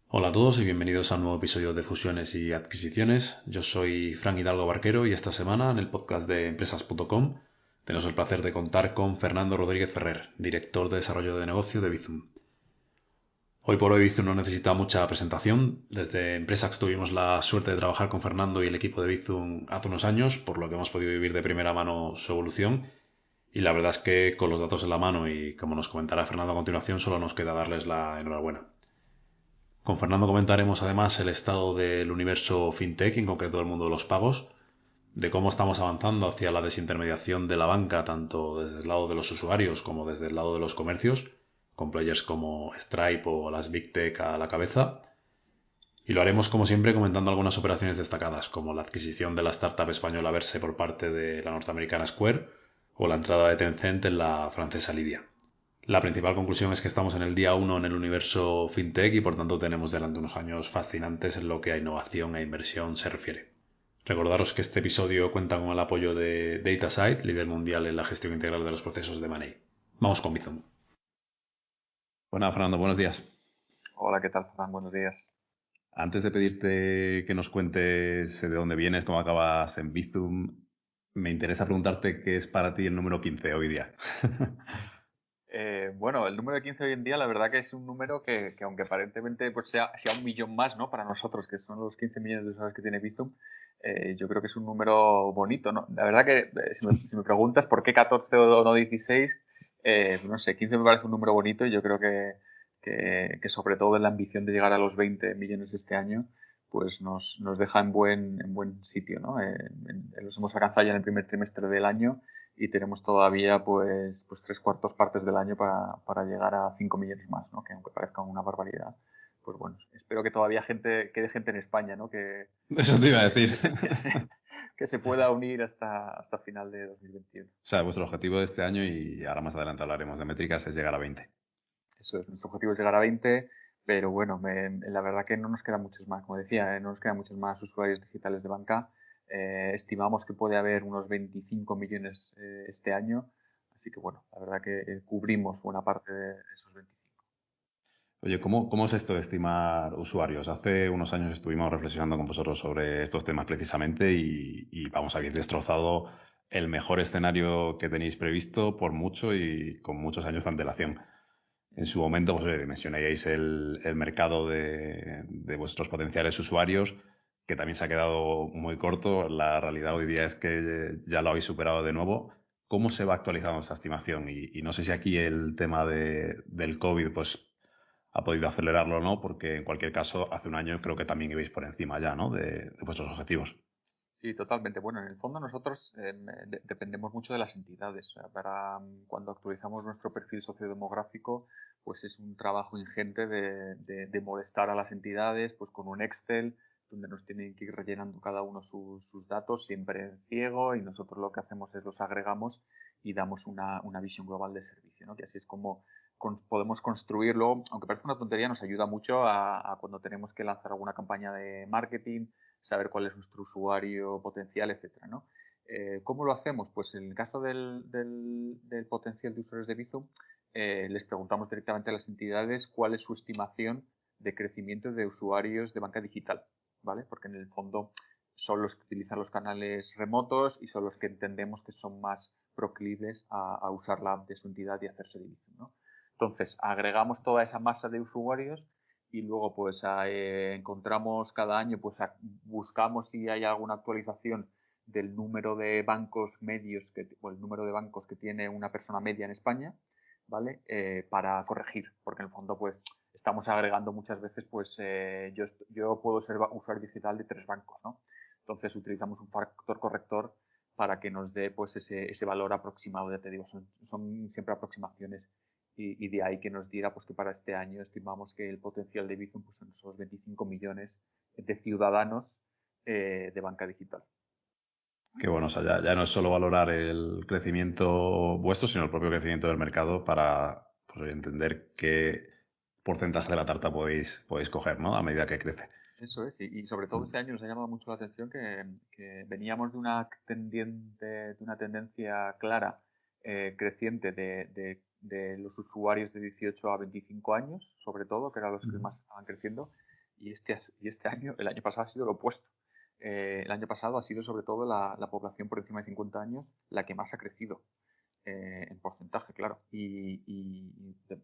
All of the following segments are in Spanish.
Hola a todos y bienvenidos a un nuevo episodio de Fusiones y Adquisiciones. Yo soy Frank Hidalgo Barquero y esta semana en el podcast de empresas.com tenemos el placer de contar con Fernando Rodríguez Ferrer, director de desarrollo de negocio de Bizum. Hoy por hoy Bizum no necesita mucha presentación. Desde Empresax tuvimos la suerte de trabajar con Fernando y el equipo de Bizum hace unos años, por lo que hemos podido vivir de primera mano su evolución. Y la verdad es que con los datos en la mano y como nos comentará Fernando a continuación, solo nos queda darles la enhorabuena. Con Fernando comentaremos además el estado del universo fintech, en concreto del mundo de los pagos, de cómo estamos avanzando hacia la desintermediación de la banca, tanto desde el lado de los usuarios como desde el lado de los comercios, con players como Stripe o las Big Tech a la cabeza. Y lo haremos como siempre comentando algunas operaciones destacadas, como la adquisición de la startup española Verse por parte de la norteamericana Square o la entrada de Tencent en la francesa Lydia. La principal conclusión es que estamos en el día uno en el universo fintech y por tanto tenemos delante unos años fascinantes en lo que a innovación e inversión se refiere. Recordaros que este episodio cuenta con el apoyo de DataSite, líder mundial en la gestión integral de los procesos de Money. Vamos con Bizum. Bueno, Fernando, buenos días. Hola, ¿qué tal, Fran? Buenos días. Antes de pedirte que nos cuentes de dónde vienes, cómo acabas en Bizum, me interesa preguntarte qué es para ti el número 15 hoy día. Bueno, el número de 15 hoy en día, la verdad que es un número que aunque aparentemente pues sea un millón más, ¿no? Para nosotros, que son los 15 millones de usuarios que tiene Bizum, yo creo que es un número bonito, ¿no? La verdad que si me preguntas por qué 14 o no 16, no sé, 15 me parece un número bonito y yo creo que sobre todo en la ambición de llegar a los 20 millones este año, pues nos deja en buen sitio, ¿no? Los hemos alcanzado ya en el primer trimestre del año y tenemos todavía pues tres cuartos partes del año para llegar a 5 millones más, ¿no? Que aunque parezca una barbaridad, pues bueno, espero que todavía quede gente en España, ¿no? Eso te iba a decir. Que se, que se, que se pueda unir hasta final de 2021. O sea, vuestro objetivo de este año, y ahora más adelante hablaremos de métricas, es llegar a 20. Eso es, nuestro objetivo es llegar a 20, pero bueno, la verdad que no nos quedan muchos más, como decía, no nos quedan muchos más usuarios digitales de banca. Estimamos que puede haber unos 25 millones este año, así que bueno, la verdad que cubrimos buena parte de esos 25. Oye, ¿cómo es esto de estimar usuarios? Hace unos años estuvimos reflexionando con vosotros sobre estos temas precisamente y vamos, habéis destrozado el mejor escenario que tenéis previsto por mucho y con muchos años de antelación. En su momento, pues, dimensionáis el mercado de vuestros potenciales usuarios, que también se ha quedado muy corto. La realidad hoy día es que ya lo habéis superado de nuevo. ¿Cómo se va actualizando esta estimación? Y no sé si aquí el tema del COVID pues, ha podido acelerarlo o no, porque en cualquier caso, hace un año creo que también ibais por encima ya, ¿no? De vuestros objetivos. Sí, totalmente. Bueno, en el fondo nosotros dependemos mucho de las entidades. O sea, cuando actualizamos nuestro perfil sociodemográfico, pues es un trabajo ingente de molestar a las entidades, pues con un Excel donde nos tienen que ir rellenando cada uno sus datos, siempre en ciego, y nosotros lo que hacemos es los agregamos y damos una visión global de servicio, ¿no? Que así es como podemos construirlo, aunque parece una tontería, nos ayuda mucho a cuando tenemos que lanzar alguna campaña de marketing, saber cuál es nuestro usuario potencial, etcétera, ¿no? ¿Cómo lo hacemos? Pues en el caso del potencial de usuarios de Bizum, les preguntamos directamente a las entidades cuál es su estimación de crecimiento de usuarios de banca digital, ¿vale? Porque en el fondo son los que utilizan los canales remotos y son los que entendemos que son más proclives a usar la app de su entidad y hacerse de Bizum, ¿no? Entonces, agregamos toda esa masa de usuarios y luego pues encontramos cada año, pues buscamos si hay alguna actualización del número de bancos medios o el número de bancos que tiene una persona media en España, ¿vale? Para corregir, porque en el fondo pues estamos agregando muchas veces, pues yo puedo ser usuario digital de 3 bancos, ¿no? Entonces utilizamos un factor corrector para que nos dé pues ese valor aproximado, ya te digo, son siempre aproximaciones y de ahí que nos diera pues que para este año estimamos que el potencial de Bizum pues son esos 25 millones de ciudadanos de banca digital. Que bueno, o sea, ya no es solo valorar el crecimiento vuestro, sino el propio crecimiento del mercado para pues, oye, entender qué porcentaje de la tarta podéis coger, ¿no? A medida que crece. Eso es, y sobre todo este año nos ha llamado mucho la atención que veníamos de una tendencia clara creciente de los usuarios de 18 a 25 años, sobre todo, que eran los que más estaban creciendo, y este año, el año pasado ha sido lo opuesto. El año pasado ha sido sobre todo la población por encima de 50 años la que más ha crecido en porcentaje, claro. Y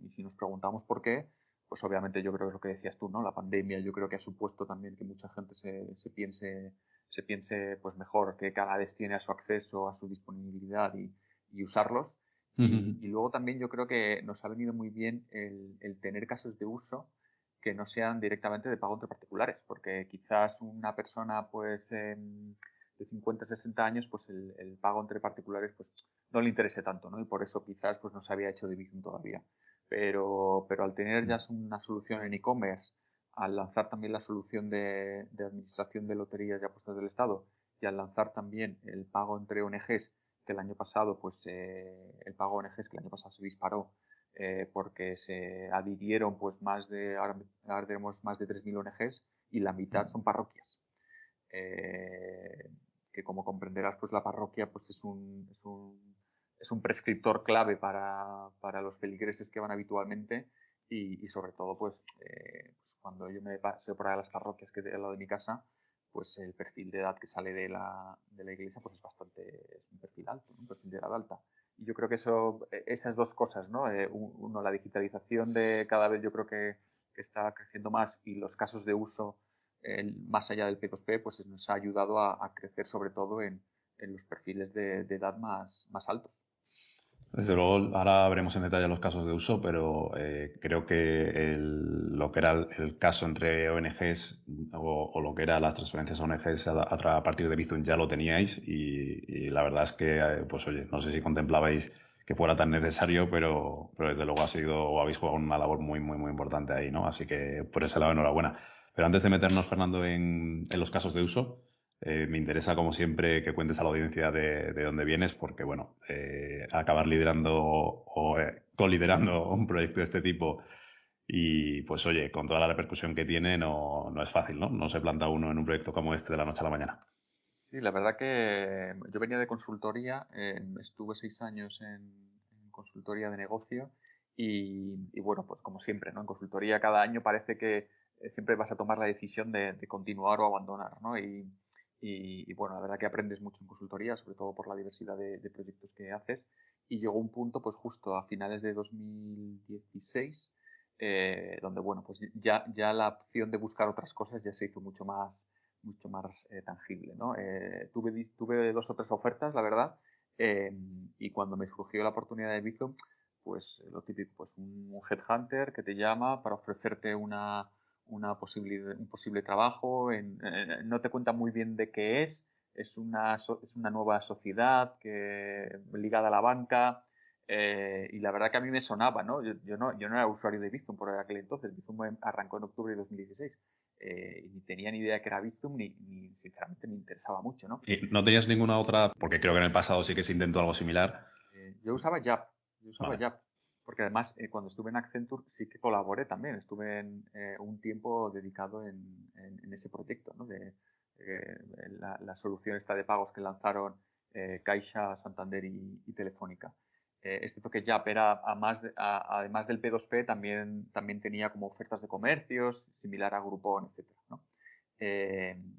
si nos preguntamos por qué, pues obviamente yo creo que es lo que decías tú, ¿no? La pandemia yo creo que ha supuesto también que mucha gente se piense pues mejor, que cada vez tiene a su acceso, a su disponibilidad y usarlos. Y luego también yo creo que nos ha venido muy bien el tener casos de uso que no sean directamente de pago entre particulares, porque quizás una persona pues de 50, 60 años, pues el pago entre particulares pues no le interese tanto, ¿no? Y por eso quizás pues no se había hecho de Bizum todavía. Pero al tener ya una solución en e-commerce, al lanzar también la solución de administración de loterías y apuestas del Estado y al lanzar también el pago entre ONGs, que el año pasado, pues el pago ONGs que el año pasado se disparó porque se adhirieron pues ahora tenemos más de 3.000 ONGs y la mitad son parroquias. Que como comprenderás, pues la parroquia pues es un prescriptor clave para los feligreses que van habitualmente y sobre todo pues cuando yo me paseo por ahí a las parroquias que es al lado de mi casa, pues el perfil de edad que sale de la iglesia pues es un perfil alto, ¿no? Un perfil de edad alta. Y yo creo que esas dos cosas, ¿no? Uno, la digitalización de cada vez yo creo que está creciendo más y los casos de uso más allá del P2P, pues nos ha ayudado a crecer sobre todo en los perfiles de edad más altos. Desde luego, ahora veremos en detalle los casos de uso, pero creo que lo que era el caso entre ONGs o lo que era las transferencias a ONGs a partir de Bizum ya lo teníais y la verdad es que, pues oye, no sé si contemplabais que fuera tan necesario, pero desde luego habéis jugado una labor muy, muy, muy importante ahí, ¿no? Así que por ese lado, enhorabuena. Pero antes de meternos, Fernando, en los casos de uso, me interesa, como siempre, que cuentes a la audiencia de dónde vienes, porque, bueno, acabar liderando o coliderando un proyecto de este tipo y, pues, oye, con toda la repercusión que tiene, no es fácil, ¿no? No se planta uno en un proyecto como este de la noche a la mañana. Sí, la verdad que yo venía de consultoría, estuve 6 años en consultoría de negocio y bueno, pues como siempre, ¿no? En consultoría cada año parece que siempre vas a tomar la decisión de continuar o abandonar, ¿no? Y bueno, la verdad que aprendes mucho en consultoría, sobre todo por la diversidad de proyectos que haces. Y llegó un punto, pues justo a finales de 2016, donde bueno, pues ya la opción de buscar otras cosas ya se hizo mucho más tangible, ¿no? Tuve 2 o 3 ofertas, la verdad, y cuando me surgió la oportunidad de Bizum, pues lo típico, pues un headhunter que te llama para ofrecerte un posible trabajo, no te cuenta muy bien de qué es una nueva sociedad ligada a la banca, y la verdad que a mí me sonaba, ¿no? Yo no era usuario de Bizum por aquel entonces, Bizum arrancó en octubre de 2016. Y ni tenía ni idea que era Bizum, ni sinceramente me interesaba mucho, ¿no? ¿Y no tenías ninguna otra? Porque creo que en el pasado sí que se intentó algo similar. Yo usaba Yap, Vale. porque además cuando estuve en Accenture sí que colaboré también, estuve un tiempo dedicado en ese proyecto, ¿no? La solución esta de pagos que lanzaron Caixa, Santander y Telefónica. Este toque Yap era, además del P2P, también tenía como ofertas de comercios, similar a Groupon, etcétera, ¿no?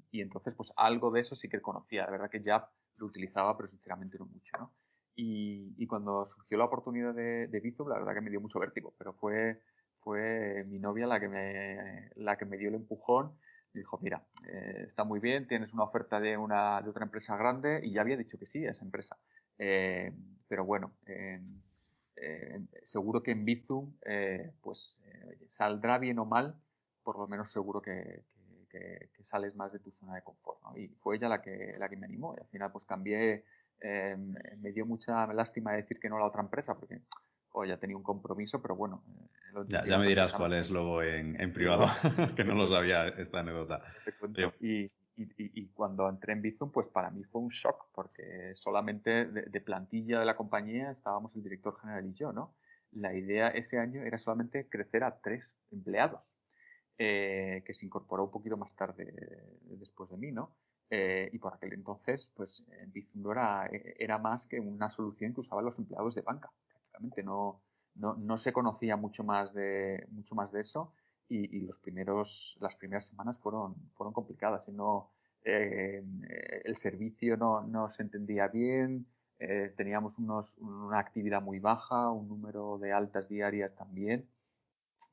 Y entonces, pues algo de eso sí que conocía. La verdad que Yap lo utilizaba, pero sinceramente no mucho, ¿no? Y cuando surgió la oportunidad de Bizum, la verdad que me dio mucho vértigo, pero fue mi novia la que me dio el empujón y dijo, mira, está muy bien, tienes una oferta de otra empresa grande y ya había dicho que sí a esa empresa. Pero bueno, seguro que en Bizum saldrá bien o mal, por lo menos seguro que sales más de tu zona de confort, ¿no? Y fue ella la que me animó y al final pues cambié. Me dio mucha lástima decir que no a la otra empresa porque ya tenía un compromiso, pero bueno, lo Ya entendieron me dirás cuál perfectamente. es luego en Sí, privado, bueno, que no te lo cuento, sabía esta anécdota. te Oye, cuento. Y cuando entré en Bizum, pues para mí fue un shock, porque solamente de plantilla de la compañía estábamos el director general y yo, ¿no? La idea ese año era solamente crecer a 3 empleados, que se incorporó un poquito más tarde después de mí, ¿no? Y por aquel entonces, pues Bizum no era más que una solución que usaban los empleados de banca. Prácticamente no se conocía mucho más de eso y las primeras semanas fueron complicadas. El servicio no se entendía bien, teníamos una actividad muy baja, un número de altas diarias también,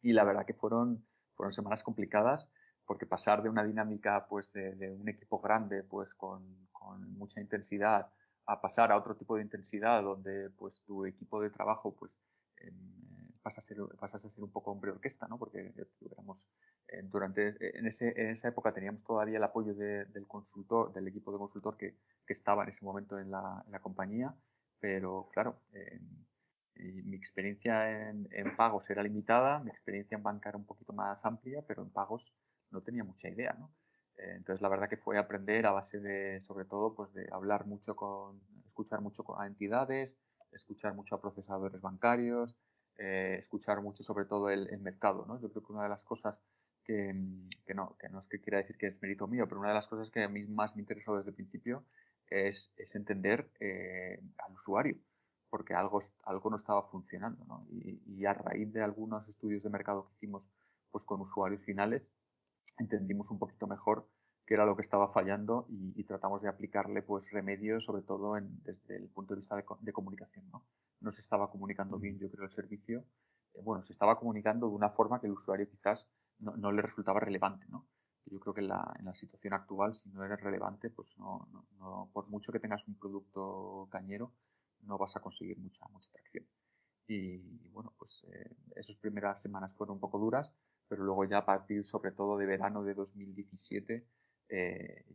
y la verdad que fueron semanas complicadas, porque pasar de una dinámica pues de un equipo grande pues con mucha intensidad a pasar a otro tipo de intensidad donde pues tu equipo de trabajo pues pasas a ser un poco hombre orquesta, ¿no? Porque en esa época teníamos todavía el apoyo del consultor, del equipo de consultor que estaba en ese momento en la compañía, pero claro, mi experiencia en pagos era limitada, mi experiencia en banca era un poquito más amplia, pero en pagos no tenía mucha idea, ¿no? Entonces la verdad que fue aprender a base de, sobre todo, pues de hablar mucho escuchar mucho a entidades, escuchar mucho a procesadores bancarios, escuchar mucho sobre todo el mercado, ¿no? Yo creo que una de las cosas que no es que quiera decir que es mérito mío, pero una de las cosas que a mí más me interesó desde el principio es entender al usuario, porque algo no estaba funcionando, ¿no? Y a raíz de algunos estudios de mercado que hicimos pues con usuarios finales, entendimos un poquito mejor qué era lo que estaba fallando y tratamos de aplicarle pues remedios, sobre todo desde el punto de vista de comunicación, ¿no? No se estaba comunicando bien, yo creo, el servicio. Se estaba comunicando de una forma que el usuario quizás no le resultaba relevante, ¿no? Yo creo que en la situación actual, si no eres relevante, pues por mucho que tengas un producto cañero, no vas a conseguir mucha tracción. Y bueno, pues esas primeras semanas fueron un poco duras, pero luego ya a partir sobre todo de verano de 2017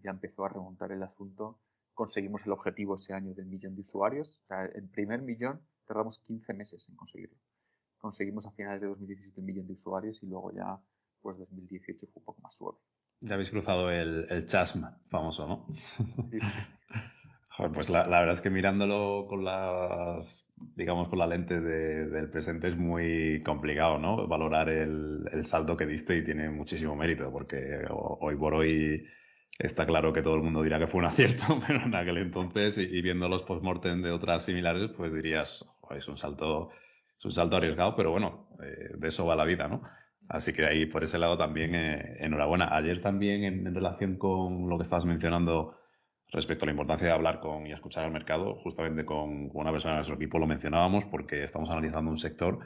ya empezó a remontar el asunto. Conseguimos el objetivo ese año del 1.000.000 de usuarios. O sea, el primer millón tardamos 15 meses en conseguirlo. Conseguimos a finales de 2017 el 1.000.000 de usuarios y luego ya pues 2018 fue un poco más suave. Ya habéis cruzado el chasm famoso, ¿no? Sí, sí, sí. Joder, pues la verdad es que mirándolo con digamos, con la lente del presente es muy complicado, ¿no? Valorar el salto que diste y tiene muchísimo mérito, porque hoy por hoy está claro que todo el mundo dirá que fue un acierto, pero en aquel entonces, y viendo los postmortem de otras similares, pues dirías, "Joder, es un salto arriesgado, pero bueno, de eso va la vida, ¿no?" Así que ahí, por ese lado también, enhorabuena. Ayer también, en relación con lo que estabas mencionando respecto a la importancia de hablar con y escuchar al mercado, justamente con una persona de nuestro equipo lo mencionábamos porque estamos analizando un sector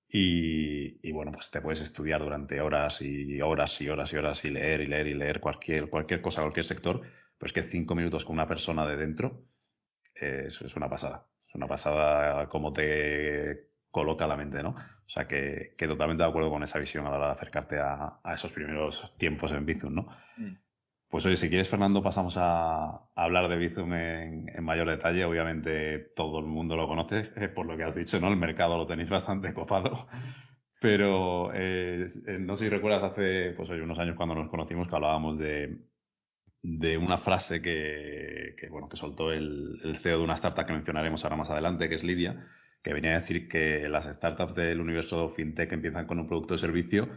y bueno, pues te puedes estudiar durante horas y horas y horas y horas y leer y leer y leer cualquier cosa, cualquier sector, pero es que 5 minutos con una persona de dentro es una pasada. Es una pasada cómo te coloca la mente, ¿no? O sea que totalmente de acuerdo con esa visión a la hora de acercarte a esos primeros tiempos en Bizum, ¿no? Mm. Pues oye, si quieres, Fernando, pasamos a hablar de Bizum en mayor detalle. Obviamente todo el mundo lo conoce, por lo que has dicho, ¿no? El mercado lo tenéis bastante copado. Pero no sé si recuerdas hace pues, oye, unos años cuando nos conocimos que hablábamos de una frase que soltó el CEO de una startup que mencionaremos ahora más adelante, que es Lidia, que venía a decir que las startups del universo fintech empiezan con un producto o servicio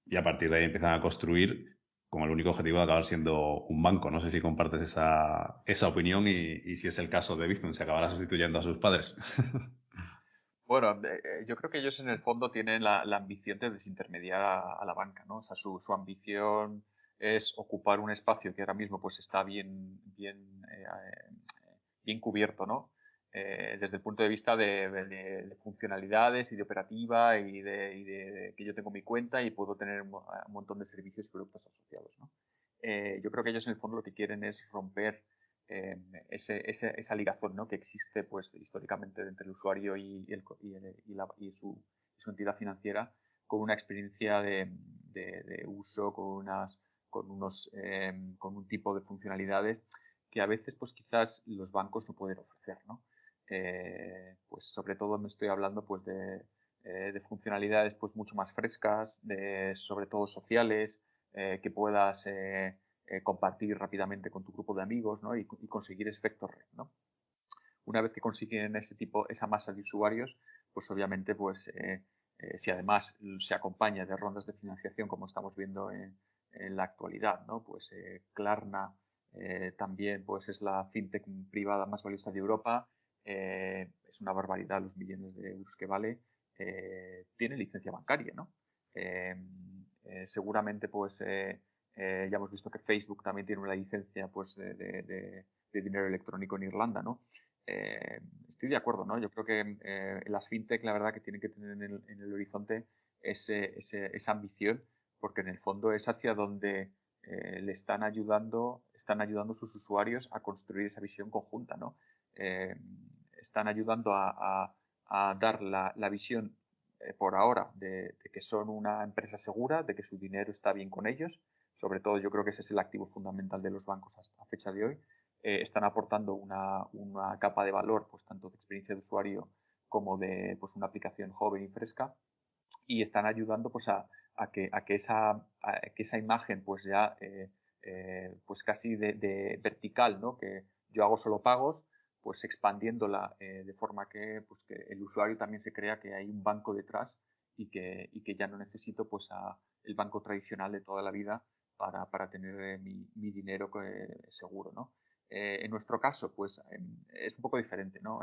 y a partir de ahí empiezan a construir con el único objetivo de acabar siendo un banco. No sé si compartes esa opinión y si es el caso de Bizum, se acabará sustituyendo a sus padres. Bueno, yo creo que ellos en el fondo tienen la ambición de desintermediar a la banca, ¿no? O sea, su ambición es ocupar un espacio que ahora mismo pues está bien cubierto, ¿no? Desde el punto de vista de funcionalidades y de operativa y de que yo tengo mi cuenta y puedo tener un montón de servicios y productos asociados, ¿no? Yo creo que ellos en el fondo lo que quieren es romper esa ligazón, ¿no? Que existe pues históricamente entre el usuario y su entidad financiera con una experiencia de uso, con un tipo de funcionalidades que a veces pues quizás los bancos no pueden ofrecer, ¿no? Pues sobre todo me estoy hablando pues de funcionalidades pues mucho más frescas, sobre todo sociales, que puedas compartir rápidamente con tu grupo de amigos, ¿no? y conseguir ese efecto red, ¿no? Una vez que consiguen esa masa de usuarios, pues obviamente pues si además se acompaña de rondas de financiación como estamos viendo en la actualidad, ¿no? Pues Klarna también pues es la fintech privada más valiosa de Europa, es una barbaridad los millones de euros que vale, tiene licencia bancaria, ¿no? seguramente pues ya hemos visto que Facebook también tiene una licencia pues de dinero electrónico en Irlanda, ¿no? Estoy de acuerdo, ¿no? Yo creo que las fintech, la verdad, que tienen que tener en el horizonte esa ambición, porque en el fondo es hacia donde le están ayudando sus usuarios a construir esa visión conjunta, ¿no? Están ayudando a dar la visión por ahora de que son una empresa segura, de que su dinero está bien con ellos. Sobre todo, yo creo que ese es el activo fundamental de los bancos hasta fecha de hoy. Están aportando una capa de valor, pues tanto de experiencia de usuario como de pues una aplicación joven y fresca, y están ayudando pues a que esa imagen pues ya pues casi de vertical, ¿no? Que yo hago solo pagos, pues expandiéndola de forma pues que el usuario también se crea que hay un banco detrás y que ya no necesito pues el banco tradicional de toda la vida para tener mi dinero seguro, ¿no? En nuestro caso, pues es un poco diferente, ¿no?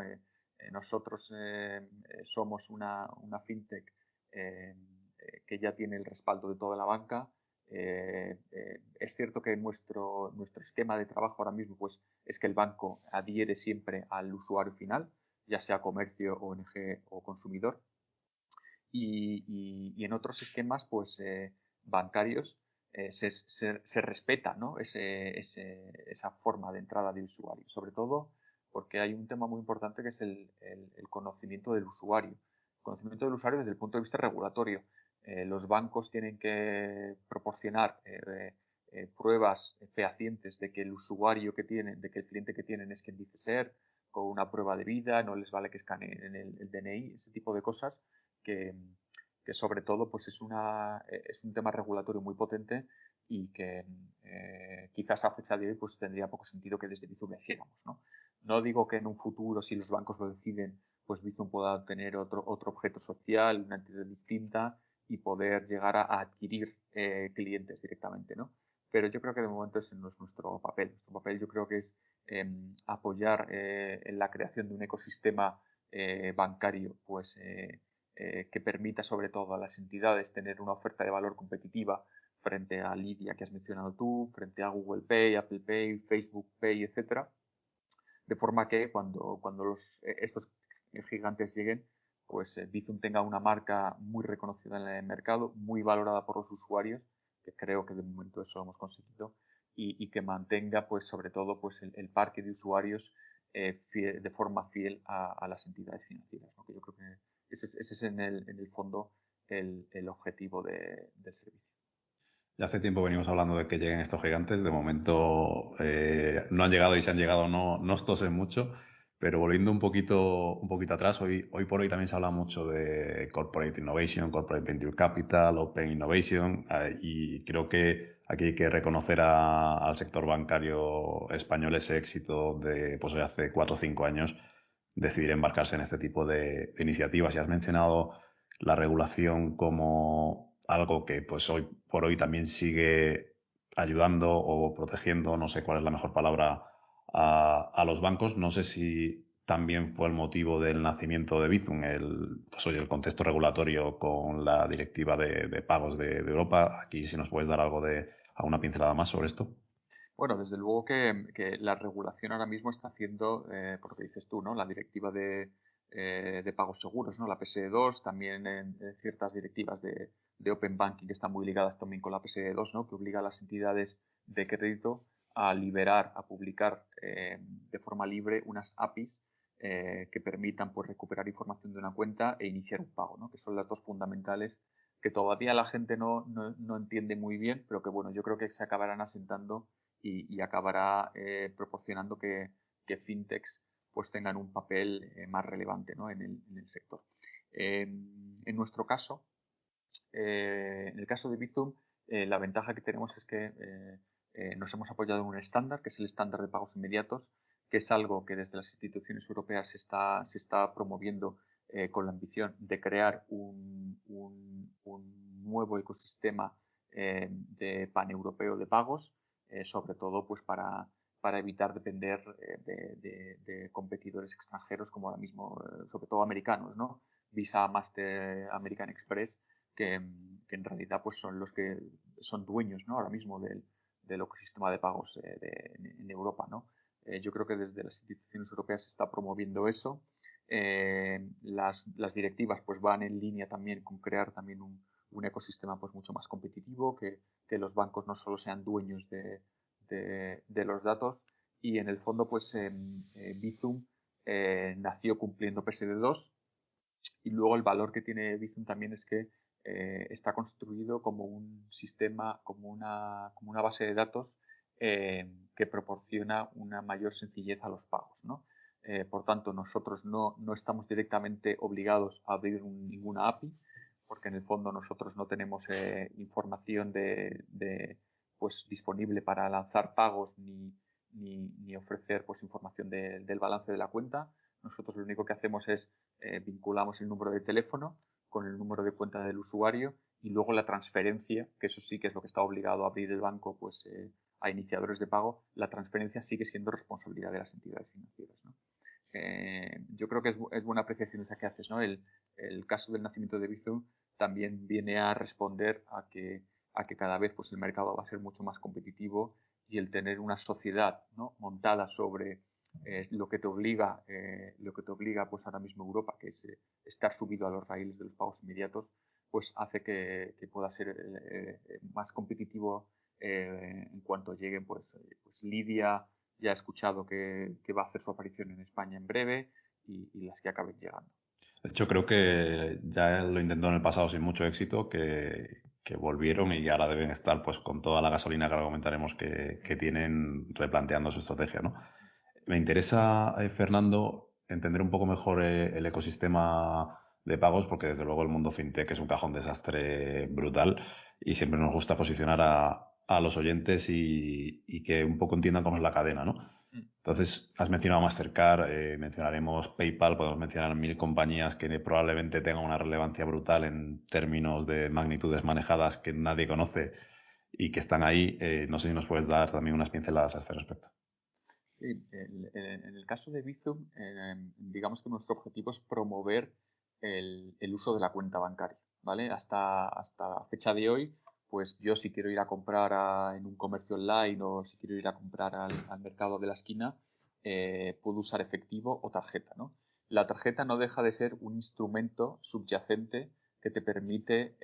Nosotros somos una fintech eh, que ya tiene el respaldo de toda la banca. Es cierto que nuestro esquema de trabajo ahora mismo pues, es que el banco adhiere siempre al usuario final, ya sea comercio, ONG o consumidor. Y en otros esquemas pues, bancarios se respeta, ¿no? esa forma de entrada de usuario, sobre todo porque hay un tema muy importante que es el conocimiento del usuario. El conocimiento del usuario desde el punto de vista regulatorio. Los bancos tienen que proporcionar pruebas fehacientes de que el usuario que tienen, de que el cliente que tienen es quien dice ser, con una prueba de vida, no les vale que escaneen el DNI, ese tipo de cosas que, que sobre todo pues es un tema regulatorio muy potente y que quizás a fecha de hoy pues tendría poco sentido que desde Bizum lo hiciéramos, ¿no? No digo que en un futuro, si los bancos lo deciden, pues Bizum pueda tener otro objeto social, una entidad distinta y poder llegar a adquirir clientes directamente, ¿no? Pero yo creo que de momento ese no es nuestro papel. Nuestro papel yo creo que es apoyar en la creación de un ecosistema bancario pues que permita sobre todo a las entidades tener una oferta de valor competitiva frente a Lydia que has mencionado tú, frente a Google Pay, Apple Pay, Facebook Pay, etcétera, de forma que cuando estos gigantes lleguen, pues Bizum tenga una marca muy reconocida en el mercado, muy valorada por los usuarios, que creo que de momento eso lo hemos conseguido, y que mantenga, pues sobre todo, pues el parque de usuarios de forma fiel a las entidades financieras, ¿no? Que yo creo que ese es en el fondo el objetivo del servicio. Ya hace tiempo venimos hablando de que lleguen estos gigantes. De momento no han llegado y si han llegado no nos tosen mucho. Pero volviendo un poquito atrás, hoy por hoy también se habla mucho de Corporate Innovation, Corporate Venture Capital, Open Innovation. Y creo que aquí hay que reconocer al sector bancario español ese éxito de pues, hace 4 o 5 años decidir embarcarse en este tipo de iniciativas. Y has mencionado la regulación como algo que pues hoy por hoy también sigue ayudando o protegiendo, no sé cuál es la mejor palabra, a los bancos. No sé si también fue el motivo del nacimiento de Bizum, el contexto regulatorio con la directiva de pagos de Europa. Aquí si nos puedes dar alguna pincelada más sobre esto. Bueno, desde luego que la regulación ahora mismo está haciendo, por lo que dices tú, ¿no? La directiva de pagos seguros, ¿no? La PSD2, también en ciertas directivas de Open Banking que están muy ligadas también con la PSD2, ¿no? Que obliga a las entidades de crédito a liberar, a publicar de forma libre unas APIs que permitan pues, recuperar información de una cuenta e iniciar un pago, ¿no? Que son las dos fundamentales que todavía la gente no entiende muy bien, pero que bueno, yo creo que se acabarán asentando y acabará proporcionando que fintechs pues tengan un papel más relevante, ¿no? en el sector. En nuestro caso, en el caso de Bizum, la ventaja que tenemos es que nos hemos apoyado en un estándar, que es el estándar de pagos inmediatos, que es algo que desde las instituciones europeas se está promoviendo con la ambición de crear un nuevo ecosistema de paneuropeo de pagos, sobre todo pues para evitar depender de competidores extranjeros como ahora mismo, sobre todo americanos, ¿no? Visa, Master, American Express, que en realidad pues son los que son dueños, ¿no? Ahora mismo del ecosistema de pagos en Europa, ¿no? Yo creo que desde las instituciones europeas se está promoviendo eso. Las directivas pues van en línea también con crear también un ecosistema pues mucho más competitivo, que los bancos no solo sean dueños de los datos, y en el fondo pues Bizum nació cumpliendo PSD2, y luego el valor que tiene Bizum también es que está construido como un sistema, como una base de datos que proporciona una mayor sencillez a los pagos, ¿no? Por tanto, nosotros no estamos directamente obligados a abrir ninguna API, porque en el fondo nosotros no tenemos información pues, disponible para lanzar pagos ni ofrecer pues, información del balance de la cuenta. Nosotros lo único que hacemos es vinculamos el número de teléfono con el número de cuenta del usuario, y luego la transferencia, que eso sí que es lo que está obligado a abrir el banco pues, a iniciadores de pago. La transferencia sigue siendo responsabilidad de las entidades financieras, ¿no? Yo creo que es buena apreciación esa que haces, ¿no? El caso del nacimiento de Bizum también viene a responder a que cada vez pues, el mercado va a ser mucho más competitivo, y el tener una sociedad, ¿no? montada sobre lo que te obliga pues ahora mismo Europa, que es estar subido a los raíles de los pagos inmediatos, pues hace que pueda ser más competitivo en cuanto lleguen pues Lidia. Ya he escuchado que va a hacer su aparición en España en breve, y las que acaben llegando. De hecho, creo que ya lo intentó en el pasado sin mucho éxito, que volvieron y ahora deben estar pues con toda la gasolina que ahora comentaremos que tienen replanteando su estrategia, ¿no? Me interesa, Fernando, entender un poco mejor el ecosistema de pagos, porque desde luego el mundo fintech es un cajón desastre brutal y siempre nos gusta posicionar a los oyentes y que un poco entiendan cómo es la cadena, ¿no? Entonces, has mencionado Mastercard, mencionaremos PayPal, podemos mencionar 1000 compañías que probablemente tengan una relevancia brutal en términos de magnitudes manejadas que nadie conoce y que están ahí. No sé si nos puedes dar también unas pinceladas a este respecto. Sí, en el caso de Bizum, digamos que nuestro objetivo es promover el uso de la cuenta bancaria, ¿vale? Hasta fecha de hoy, pues yo si quiero ir a comprar en un comercio online, o si quiero ir a comprar al mercado de la esquina, puedo usar efectivo o tarjeta, ¿no? La tarjeta no deja de ser un instrumento subyacente que te permite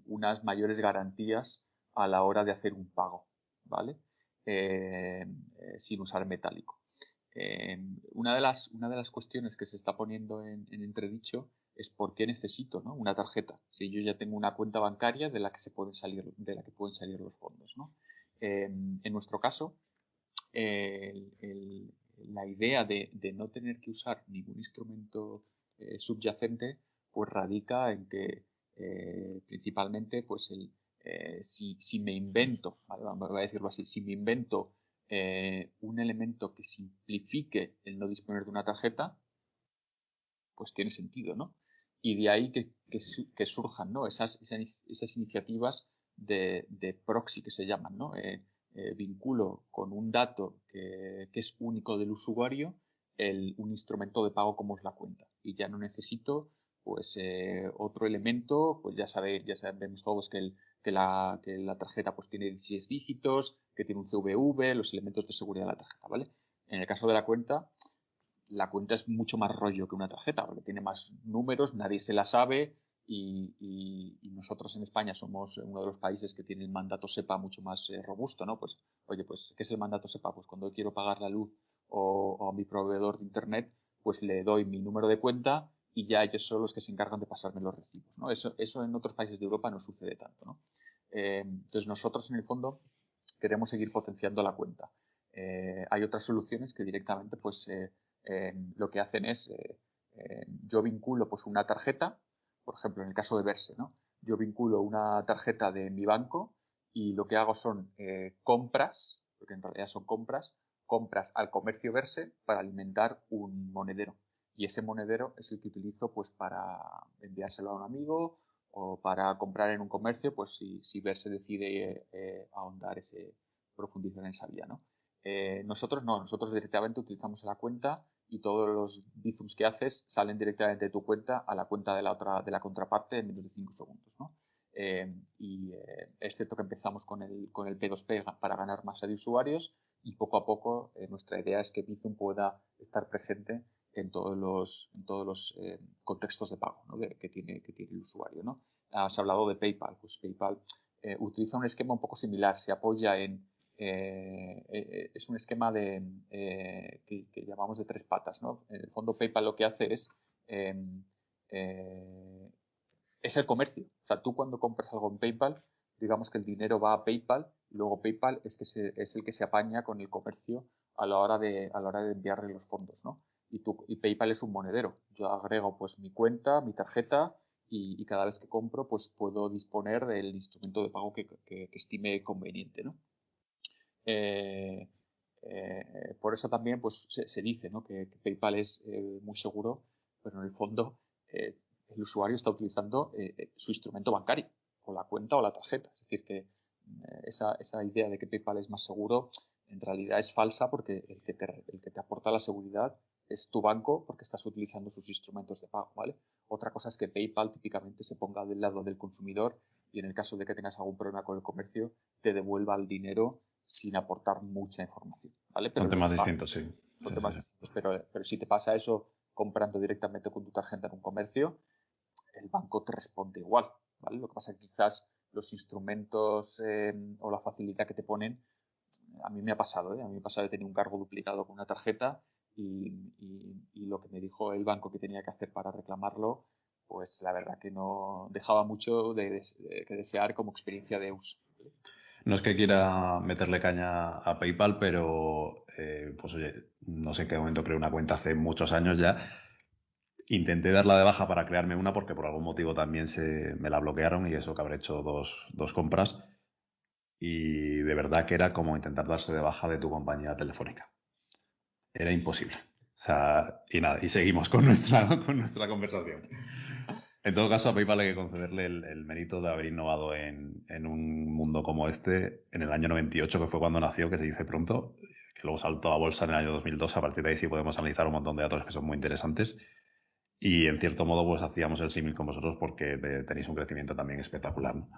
unas mayores garantías a la hora de hacer un pago, ¿vale? Sin usar metálico. Una de las cuestiones que se está poniendo en entredicho es por qué necesito, ¿no? una tarjeta, si yo ya tengo una cuenta bancaria de la que pueden salir los fondos, ¿no? En nuestro caso, la idea de no tener que usar ningún instrumento subyacente pues radica en que principalmente pues si me invento, voy a decirlo así, si me invento un elemento que simplifique el no disponer de una tarjeta, pues tiene sentido, ¿no? Y de ahí que surjan, ¿no? esas iniciativas de proxy que se llaman, ¿no? Vinculo con un dato que es único del usuario un instrumento de pago como es la cuenta, y ya no necesito pues otro elemento. Pues ya sabemos todos que la tarjeta pues tiene 16 dígitos, que tiene un CVV, los elementos de seguridad de la tarjeta, ¿vale? En el caso de la cuenta es mucho más rollo que una tarjeta, porque tiene más números, nadie se la sabe, y nosotros en España somos uno de los países que tiene el mandato SEPA mucho más robusto, ¿no? Pues, oye, pues, ¿qué es el mandato SEPA? Pues cuando quiero pagar la luz o a mi proveedor de internet, pues le doy mi número de cuenta y ya ellos son los que se encargan de pasarme los recibos, ¿no? Eso en otros países de Europa no sucede tanto, ¿no? Entonces nosotros en el fondo queremos seguir potenciando la cuenta. Hay otras soluciones que directamente pues lo que hacen es yo vinculo pues una tarjeta, por ejemplo en el caso de Verse, ¿no? Yo vinculo una tarjeta de mi banco, y lo que hago son compras, porque en realidad son compras al comercio Verse para alimentar un monedero, y ese monedero es el que utilizo pues para enviárselo a un amigo, o para comprar en un comercio pues si Verse decide profundizar en esa vía, ¿no? Nosotros directamente utilizamos la cuenta, y todos los Bizums que haces salen directamente de tu cuenta a la cuenta de la contraparte en menos de 5 segundos, ¿no? Es cierto que empezamos con el P2P para ganar masa de usuarios y poco a poco nuestra idea es que Bizum pueda estar presente en todos los contextos de pago, ¿no? que tiene el usuario, ¿no? Has hablado de PayPal. Pues PayPal utiliza un esquema un poco similar. Se apoya es un esquema que llamamos de 3 patas, ¿no? En el fondo PayPal lo que hace es el comercio. O sea, tú cuando compras algo en PayPal, digamos que el dinero va a PayPal y luego PayPal es el que se apaña con el comercio a la hora de enviarle los fondos, ¿no? Y PayPal es un monedero. Yo agrego pues mi cuenta, mi tarjeta y cada vez que compro pues puedo disponer del instrumento de pago que estime conveniente, ¿no? Por eso también pues se dice, ¿no? que PayPal es muy seguro, pero en el fondo el usuario está utilizando su instrumento bancario, o la cuenta o la tarjeta. Es decir, que esa idea de que PayPal es más seguro en realidad es falsa, porque el que te aporta la seguridad es tu banco, porque estás utilizando sus instrumentos de pago, ¿vale? Otra cosa es que PayPal típicamente se ponga del lado del consumidor y en el caso de que tengas algún problema con el comercio te devuelva el dinero sin aportar mucha información, ¿vale? Son Pero temas distintos, sí. son Sí, sí, temas sí. distintos, pero si te pasa eso comprando directamente con tu tarjeta en un comercio, el banco te responde igual, ¿vale? Lo que pasa es que quizás los instrumentos o la facilidad que te ponen, a mí me ha pasado, ¿eh? A mí me ha pasado de tener un cargo duplicado con una tarjeta y lo que me dijo el banco que tenía que hacer para reclamarlo, pues la verdad que no dejaba mucho que desear como experiencia de uso. No es que quiera meterle caña a PayPal, pero pues oye, no sé en qué momento creé una cuenta hace muchos años ya. Intenté darla de baja para crearme una porque por algún motivo también me la bloquearon y eso que habré hecho dos compras. Y de verdad que era como intentar darse de baja de tu compañía telefónica. Era imposible. O sea, y nada, y seguimos con nuestra conversación. En todo caso, a PayPal hay que concederle el mérito de haber innovado en un mundo como este en el año 98, que fue cuando nació, que se dice pronto, que luego saltó a bolsa en el año 2002. A partir de ahí sí podemos analizar un montón de datos que son muy interesantes. Y en cierto modo, pues hacíamos el símil con vosotros porque tenéis un crecimiento también espectacular, ¿no?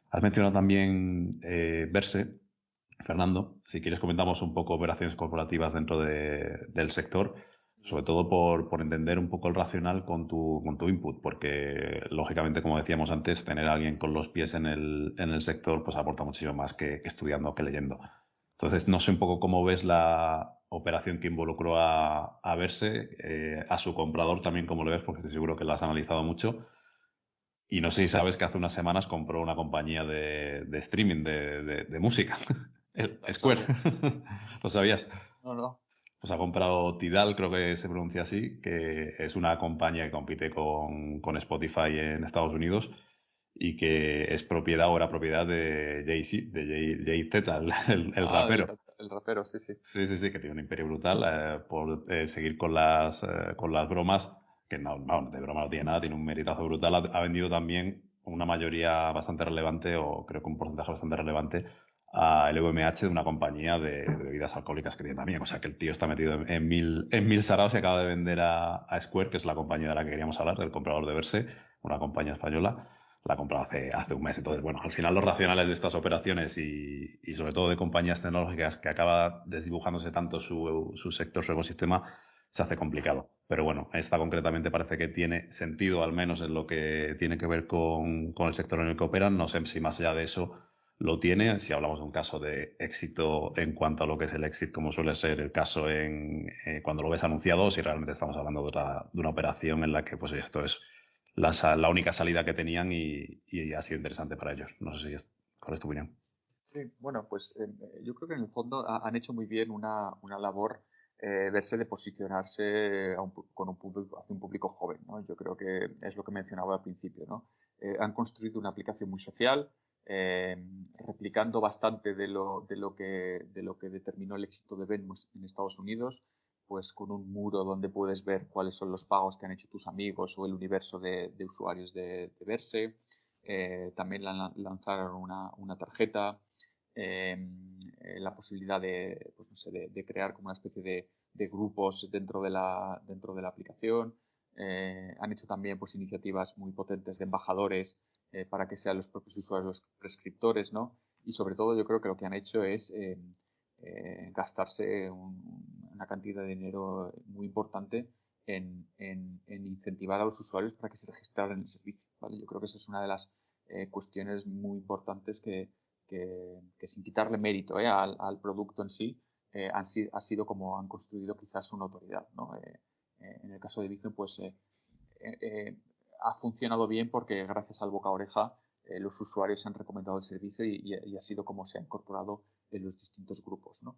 Has mencionado también Verse, Fernando. Si quieres comentamos un poco operaciones corporativas dentro del sector, sobre todo por entender un poco el racional con tu input, porque lógicamente, como decíamos antes, tener a alguien con los pies en el sector pues aporta muchísimo más que estudiando o que leyendo. Entonces, no sé un poco cómo ves la operación que involucró a Verse, a su comprador también, cómo lo ves, porque estoy seguro que la has analizado mucho. Y no sé si sabes que hace unas semanas compró una compañía de streaming de música, el No lo Square. sabía. ¿Lo sabías? No, no. Pues ha comprado Tidal, creo que se pronuncia así, que es una compañía que compite con Spotify en Estados Unidos y que es propiedad o era propiedad de Jay-Z, de Jay-Z, el Ah, rapero. el rapero, sí, sí. Sí, sí, sí, que tiene un imperio brutal por seguir con las bromas, que no, de broma no tiene nada, tiene un meritazo brutal. Ha vendido también una mayoría bastante relevante, o creo que un porcentaje bastante relevante, a LVMH, de una compañía de bebidas alcohólicas que tiene también. O sea que el tío está metido en mil saraos y acaba de vender a Square, que es la compañía de la que queríamos hablar, del comprador de Verse, una compañía española. La ha comprado hace un mes. Entonces, bueno, al final los racionales de estas operaciones y sobre todo de compañías tecnológicas que acaba desdibujándose tanto su sector, su ecosistema, se hace complicado. Pero bueno, esta concretamente parece que tiene sentido, al menos en lo que tiene que ver con el sector en el que operan. No sé si más allá de eso lo tiene, si hablamos de un caso de éxito en cuanto a lo que es el éxito, como suele ser el caso cuando lo ves anunciado, o si realmente estamos hablando de una operación en la que pues esto es la única salida que tenían y ha sido interesante para ellos. No sé cuál es tu opinión. Sí, bueno, pues yo creo que en el fondo han hecho muy bien una labor verse de posicionarse con un público, hacia un público joven, ¿no? Yo creo que es lo que mencionaba al principio, ¿no? Han construido una aplicación muy social, eh, replicando bastante de lo que determinó el éxito de Venmo en Estados Unidos, pues con un muro donde puedes ver cuáles son los pagos que han hecho tus amigos o el universo de usuarios de Verse. También lanzaron una tarjeta, eh, la posibilidad pues no sé, de crear como una especie de grupos dentro de la aplicación. Han hecho también pues iniciativas muy potentes de embajadores para que sean los propios usuarios los prescriptores, ¿no? Y sobre todo yo creo que lo que han hecho es gastarse una cantidad de dinero muy importante en incentivar a los usuarios para que se registraran en el servicio, ¿vale? Yo creo que esa es una de las cuestiones muy importantes que sin quitarle mérito al producto en sí, ha sido como han construido quizás una autoridad, ¿no? En el caso de Bizum, pues ha funcionado bien porque gracias al boca a oreja los usuarios han recomendado el servicio y ha sido como se ha incorporado en los distintos grupos, ¿no?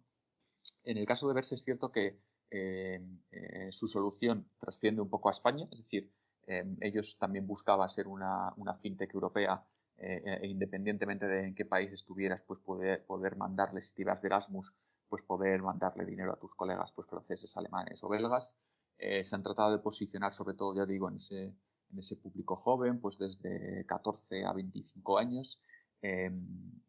En el caso de Verse es cierto que su solución trasciende un poco a España, es decir, ellos también buscaban ser una fintech europea independientemente de en qué país estuvieras, pues poder mandarle, si te ibas de Erasmus, pues poder mandarle dinero a tus colegas pues franceses, alemanes o belgas. Se han tratado de posicionar sobre todo, ya digo, en ese público joven, pues desde 14 a 25 años.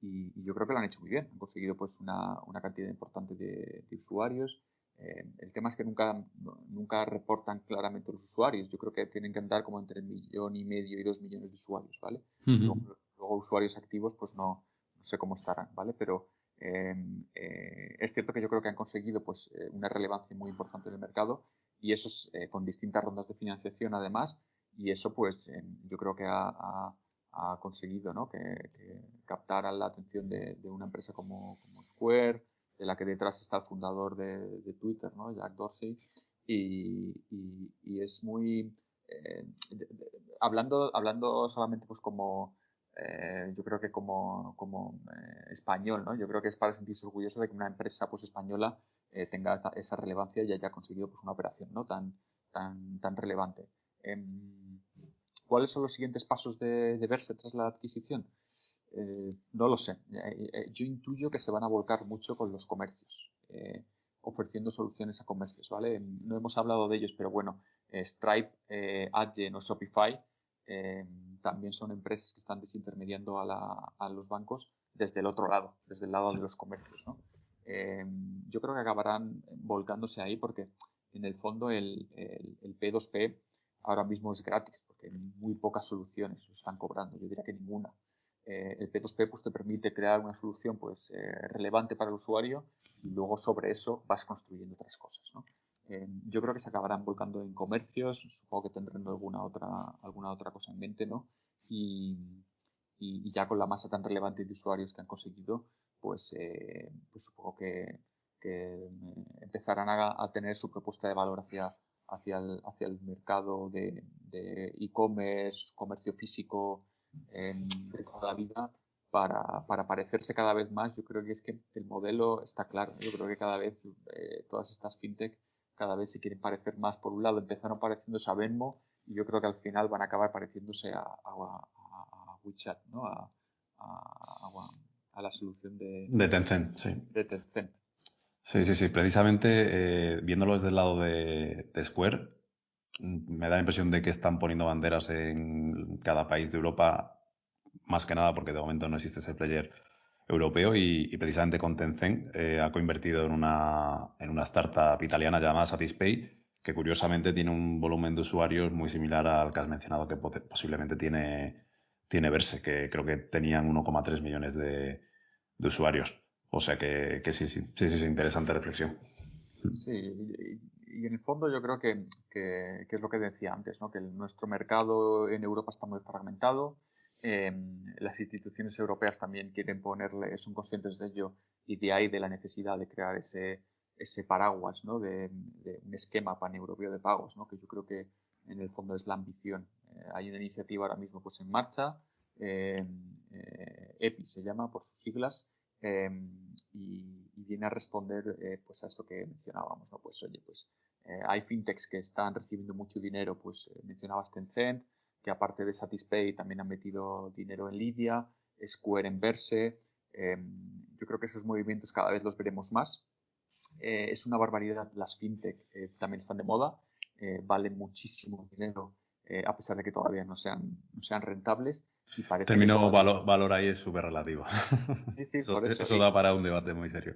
Y yo creo que lo han hecho muy bien. Han conseguido pues una cantidad importante de usuarios. El tema es que nunca reportan claramente los usuarios. Yo creo que tienen que andar como entre 1,5 millones y 2 millones de usuarios, ¿vale? Uh-huh. Luego usuarios activos, pues no sé cómo estarán, ¿vale? Pero es cierto que yo creo que han conseguido pues una relevancia muy importante en el mercado y eso es con distintas rondas de financiación además y eso pues yo creo que ha conseguido, ¿no? que captaran la atención de una empresa como Square, de la que detrás está el fundador de Twitter, ¿no? Jack Dorsey, y es muy hablando solamente pues como yo creo que como español, ¿no? Yo creo que es para sentirse orgulloso de que una empresa pues española tenga esa relevancia y haya conseguido pues una operación, ¿no? tan relevante. ¿Cuáles son los siguientes pasos de Verse tras la adquisición? No lo sé. Yo intuyo que se van a volcar mucho con los comercios, ofreciendo soluciones a comercios, ¿vale? No hemos hablado de ellos, pero bueno, Stripe, Adyen o Shopify también son empresas que están desintermediando a los bancos desde el otro lado, desde el lado de los comercios, ¿no? Yo creo que acabarán volcándose ahí porque en el fondo el P2P ahora mismo es gratis porque muy pocas soluciones lo están cobrando, yo diría que ninguna. El P2P pues, te permite crear una solución pues, relevante para el usuario y luego sobre eso vas construyendo otras cosas, ¿no? Yo creo que se acabarán volcando en comercios, supongo que tendrán alguna otra cosa en mente, ¿no? Y ya con la masa tan relevante de usuarios que han conseguido, pues supongo que empezarán a tener su propuesta de valor hacia el mercado de e-commerce, comercio físico de toda la vida para parecerse cada vez más. Yo creo que es que el modelo está claro. Yo creo que cada vez todas estas fintech cada vez se quieren parecer más. Por un lado empezaron pareciéndose a Venmo y yo creo que al final van a acabar pareciéndose a WeChat, ¿no? A la solución De Tencent, sí. de Tencent. Sí. Precisamente viéndolo desde el lado de Square, me da la impresión de que están poniendo banderas en cada país de Europa, más que nada porque de momento no existe ese player europeo y precisamente con Tencent ha coinvertido en una startup italiana llamada Satispay, que curiosamente tiene un volumen de usuarios muy similar al que has mencionado que posiblemente tiene Verse, que creo que tenían 1,3 millones de usuarios. O sea que sí, interesante reflexión. Sí, y en el fondo yo creo que es lo que decía antes, ¿no? Que nuestro mercado en Europa está muy fragmentado. Las instituciones europeas también quieren son conscientes de ello y de ahí de la necesidad de crear ese paraguas, ¿no? de un esquema paneuropeo de pagos, ¿no? Que yo creo que en el fondo es la ambición. Hay una iniciativa ahora mismo pues en marcha, EPI se llama por sus siglas, y viene a responder pues a esto que mencionábamos, ¿no? Pues oye, pues hay fintechs que están recibiendo mucho dinero, pues mencionabas Tencent, que aparte de Satispay también han metido dinero en Lydia, Square en Verse. Yo creo que esos movimientos cada vez los veremos más. Es una barbaridad, las fintech también están de moda, valen muchísimo dinero a pesar de que todavía no sean rentables. Y parece que Término todavía... valor ahí es súper relativo. Sí, por eso. Eso da para un debate muy serio.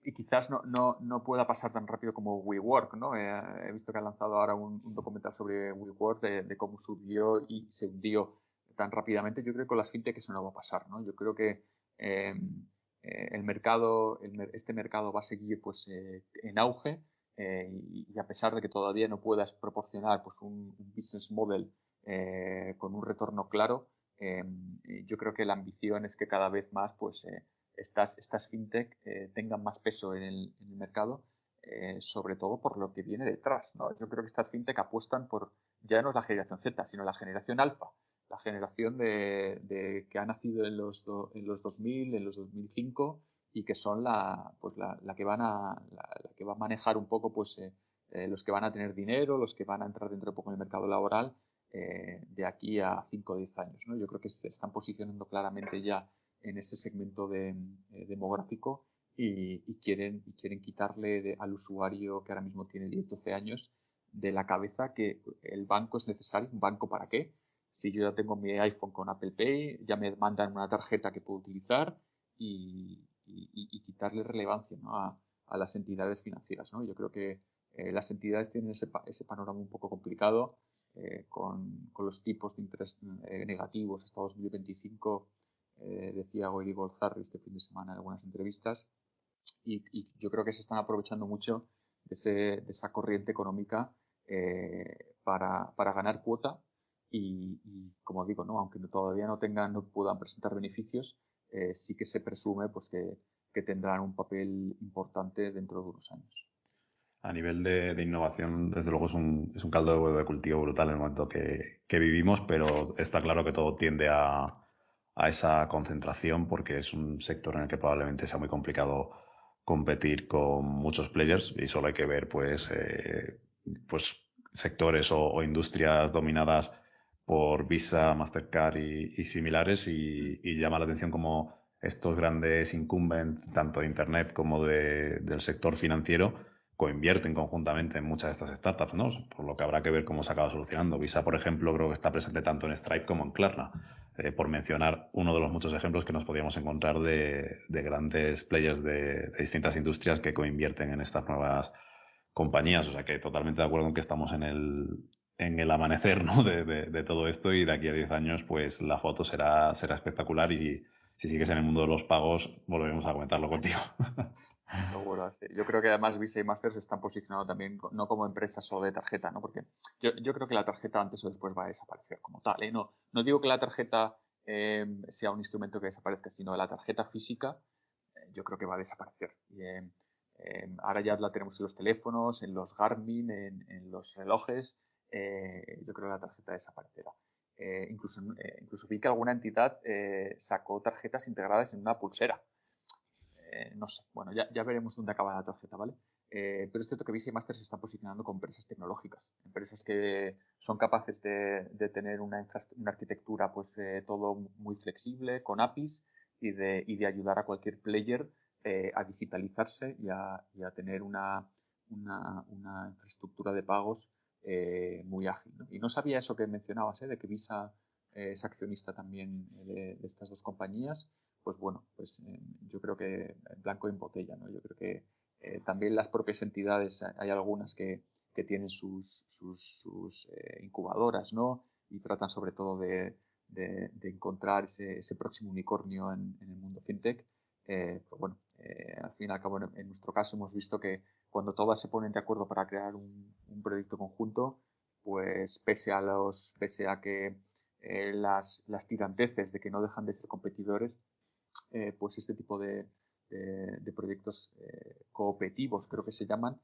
Y quizás no pueda pasar tan rápido como WeWork, ¿no? He visto que han lanzado ahora un documental sobre WeWork de cómo subió y se hundió tan rápidamente, yo creo que con las fintech eso no va a pasar, ¿no? Yo creo que el mercado, este mercado va a seguir pues en auge y a pesar de que todavía no puedas proporcionar pues un business model con un retorno claro, yo creo que la ambición es que cada vez más pues estas fintech tengan más peso en el mercado, sobre todo por lo que viene detrás, ¿no? Yo creo que estas fintech apuestan por, ya no es la generación Z, sino la generación alfa, la generación que ha nacido en los 2000, en los 2005 y que son la que la que va a manejar un poco pues los que van a tener dinero, los que van a entrar dentro de poco en el mercado laboral de aquí a 5 o 10 años, ¿no? Yo creo que se están posicionando claramente ya en ese segmento demográfico y quieren quitarle al usuario que ahora mismo tiene 10 12 años de la cabeza que el banco es necesario. ¿Un banco para qué? Si yo ya tengo mi iPhone con Apple Pay, ya me mandan una tarjeta que puedo utilizar y quitarle relevancia, ¿no? a las entidades financieras, ¿no? Yo creo que las entidades tienen ese panorama un poco complicado con los tipos de interés negativos hasta 2025, decía Goyri Golzarri este fin de semana en algunas entrevistas, y yo creo que se están aprovechando mucho de esa corriente económica para ganar cuota y como digo, ¿no? Aunque todavía no puedan presentar beneficios, sí que se presume pues que tendrán un papel importante dentro de unos años. A nivel de innovación, desde luego es un caldo de cultivo brutal en el momento que vivimos, pero está claro que todo tiende a esa concentración porque es un sector en el que probablemente sea muy complicado competir con muchos players y solo hay que ver pues sectores o industrias dominadas por Visa, Mastercard y similares y llama la atención como estos grandes incumbents, tanto de Internet como del sector financiero, coinvierten conjuntamente en muchas de estas startups, ¿no? Por lo que habrá que ver cómo se acaba solucionando. Visa, por ejemplo, creo que está presente tanto en Stripe como en Klarna, por mencionar uno de los muchos ejemplos que nos podríamos encontrar de grandes players de distintas industrias que coinvierten en estas nuevas compañías. O sea que totalmente de acuerdo en que estamos en el amanecer, ¿no? de todo esto y de aquí a 10 años pues la foto será espectacular y si sigues en el mundo de los pagos volveremos a comentarlo contigo. Seguro, sí. Yo creo que además Visa y Master se están posicionando también no como empresas solo de tarjeta, ¿no? Porque yo creo que la tarjeta antes o después va a desaparecer como tal, ¿eh? No digo que la tarjeta sea un instrumento que desaparezca, sino la tarjeta física yo creo que va a desaparecer. Y, ahora ya la tenemos en los teléfonos, en los Garmin, en los relojes. Yo creo que la tarjeta desaparecerá. Incluso vi que alguna entidad sacó tarjetas integradas en una pulsera. No sé, bueno, ya veremos dónde acaba la tarjeta, ¿vale? Pero es cierto que Visa y Master se están posicionando con empresas tecnológicas, empresas que son capaces de tener una arquitectura pues todo muy flexible, con APIs y de ayudar a cualquier player a digitalizarse y a tener una infraestructura de pagos muy ágil, ¿no? Y no sabía eso que mencionabas, de que Visa es accionista también de estas dos compañías. Pues bueno, pues yo creo que en blanco y en botella, ¿no? Yo creo que también las propias entidades, hay algunas que tienen sus incubadoras, ¿no? Y tratan sobre todo de encontrar ese próximo unicornio en el mundo fintech. Pero bueno, al fin y al cabo, en nuestro caso hemos visto que cuando todas se ponen de acuerdo para crear un proyecto conjunto, pues pese a que las tiranteces de que no dejan de ser competidores, pues este tipo de proyectos cooperativos, creo que se llaman,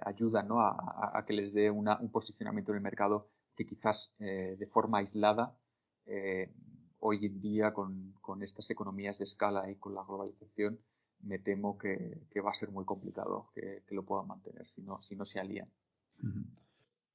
ayudan, ¿no? a que les dé un posicionamiento en el mercado que quizás de forma aislada hoy en día con estas economías de escala y con la globalización me temo que va a ser muy complicado que lo puedan mantener si no se alían.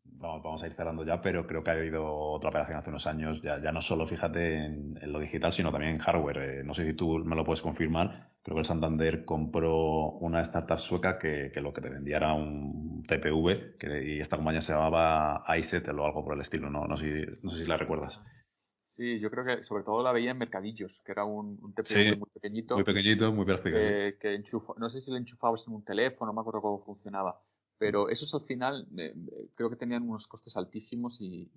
Vamos a ir cerrando ya, pero creo que ha habido otra operación hace unos años, ya no solo fíjate en lo digital, sino también en hardware. No sé si tú me lo puedes confirmar. Creo que el Santander compró una startup sueca que lo que te vendía era un TPV y esta compañía se llamaba iSettle o algo por el estilo. No sé si la recuerdas. Sí, yo creo que sobre todo la veía en mercadillos, que era un TPV Sí, muy muy pequeñito pequeñito, muy práctico, sí. que no sé si lo enchufabas en un teléfono, no me acuerdo cómo funcionaba, Pero esos al final creo que tenían unos costes altísimos y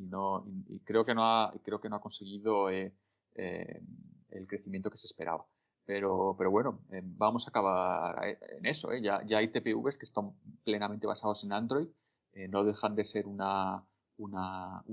creo que no ha conseguido el crecimiento que se esperaba. Pero bueno, vamos a acabar en eso. Ya hay TPVs que están plenamente basados en Android, no dejan de ser una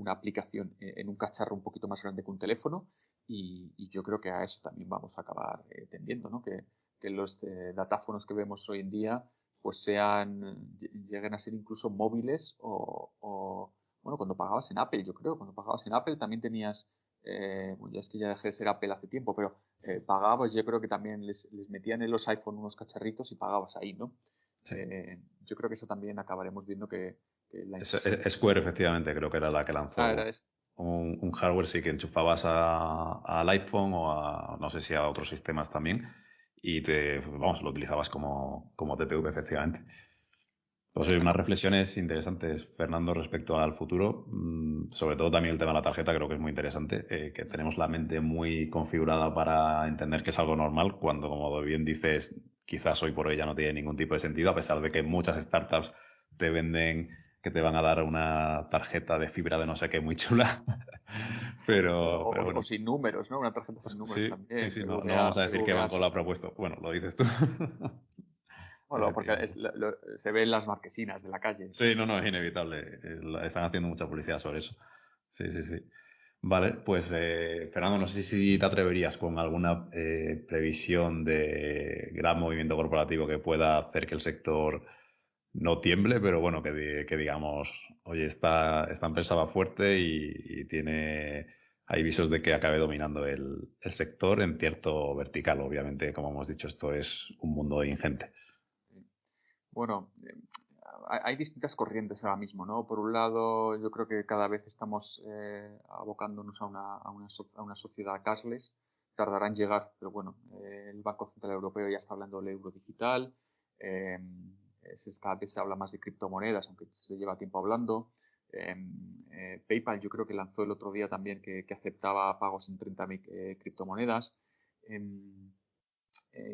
aplicación en un cacharro un poquito más grande que un teléfono y yo creo que a eso también vamos a acabar tendiendo, ¿no? Que los datáfonos que vemos hoy en día pues lleguen a ser incluso móviles bueno, cuando pagabas en Apple, yo creo, cuando pagabas en Apple también tenías, bueno, ya es que ya dejé de ser Apple hace tiempo, pero pagabas, yo creo que también les metían en los iPhone unos cacharritos y pagabas ahí, ¿no? Sí. Yo creo que eso también acabaremos viendo que Square, efectivamente, creo que era la que lanzó era eso. un hardware, sí, que enchufabas al iPhone o no sé si a otros sistemas también, y lo utilizabas como TPV, efectivamente. Pues hay unas reflexiones interesantes, Fernando, respecto al futuro. Sobre todo también el tema de la tarjeta, creo que es muy interesante, que tenemos la mente muy configurada para entender que es algo normal, cuando, como bien dices, quizás hoy por hoy ya no tiene ningún tipo de sentido, a pesar de que muchas startups te venden que te van a dar una tarjeta de fibra de no sé qué muy chula. Pero O bueno. sin números, ¿no? Una tarjeta sin números Sí, sí, también, sí, no vamos a decir que PVA Banco lo ha seguro. propuesto. Bueno, lo dices tú. Bueno, porque Efectivamente. se ven las marquesinas de la calle. Sí, no, es inevitable. Están haciendo mucha publicidad sobre eso. Sí, sí, sí. Vale, pues Fernando, no sé si te atreverías con alguna previsión de gran movimiento corporativo que pueda hacer que el sector no tiemble, pero bueno, que digamos, oye, esta empresa va fuerte y hay visos de que acabe dominando el sector en cierto vertical. Obviamente, como hemos dicho, esto es un mundo ingente. Bueno, hay distintas corrientes ahora mismo, ¿no? Por un lado, yo creo que cada vez estamos abocándonos a una sociedad cashless. Tardará en llegar, pero bueno, el Banco Central Europeo ya está hablando del euro digital. Eh, Cada vez se habla más de criptomonedas, aunque se lleva tiempo hablando. PayPal yo creo que lanzó el otro día también que aceptaba pagos en 30.000 criptomonedas.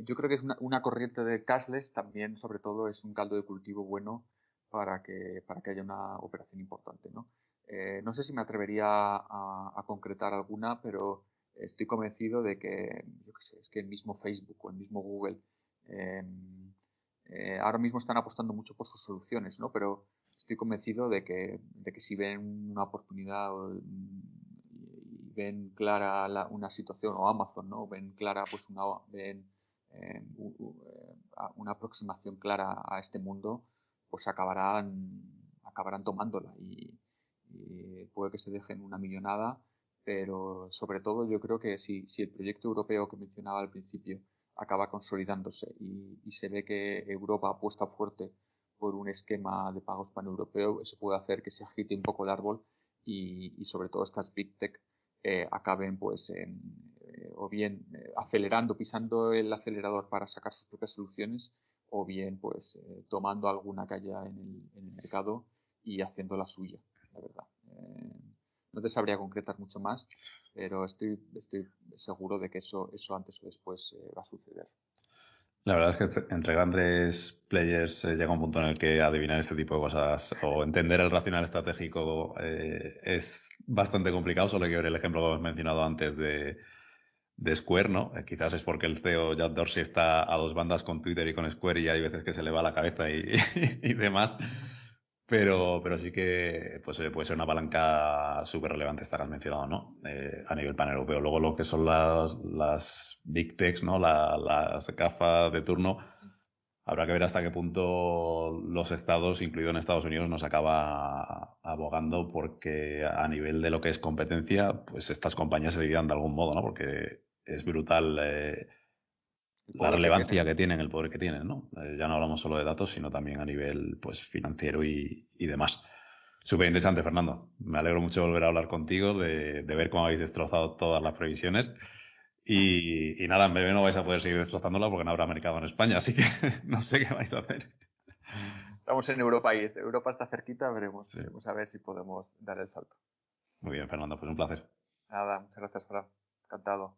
Yo creo que es una corriente de cashless también, sobre todo, es un caldo de cultivo bueno para que haya una operación importante, ¿no? No sé si me atrevería a concretar alguna, pero estoy convencido de que, yo qué sé, es que el mismo Facebook o el mismo Google eh, ahora mismo están apostando mucho por sus soluciones, ¿no? Pero estoy convencido de que si ven una oportunidad y ven clara una situación, o Amazon, ¿no? Ven clara, pues una aproximación clara a este mundo, pues acabarán tomándola y puede que se dejen una millonada, pero sobre todo yo creo que si el proyecto europeo que mencionaba al principio acaba consolidándose y se ve que Europa apuesta fuerte por un esquema de pagos paneuropeo, eso puede hacer que se agite un poco el árbol y sobre todo estas big tech acaben pues o bien acelerando, pisando el acelerador para sacar sus propias soluciones o bien pues tomando alguna que haya en el mercado y haciendo la suya, la verdad. No te sabría concretar mucho más, pero estoy seguro de que eso antes o después va a suceder. La verdad es que entre grandes players llega un punto en el que adivinar este tipo de cosas o entender el racional estratégico es bastante complicado. Solo hay que ver el ejemplo que hemos mencionado antes de Square, ¿no? Quizás es porque el CEO Jack Dorsey está a dos bandas con Twitter y con Square y hay veces que se le va la cabeza y demás. Pero sí que pues, puede ser una palanca súper relevante esta que has mencionado, ¿no? A nivel paneuropeo. Luego lo que son las big techs, ¿no? Las gafas de turno, habrá que ver hasta qué punto los estados, incluido en Estados Unidos, nos acaba abogando porque a nivel de lo que es competencia, pues estas compañías se dividan de algún modo, ¿no? Porque es brutal El la poder que relevancia tienen. que tienen, el poder que tienen, ¿no? Ya no hablamos solo de datos, sino también a nivel pues financiero y demás. Súper interesante, Fernando. Me alegro mucho de volver a hablar contigo, de ver cómo habéis destrozado todas las previsiones. Y nada, en breve no vais a poder seguir destrozándola porque no habrá mercado en España, así que no sé qué vais a hacer. Estamos en Europa y Europa está cerquita, Sí. veremos a ver si podemos dar el salto. Muy bien, Fernando, pues un placer. Nada, muchas gracias, Fran. Encantado.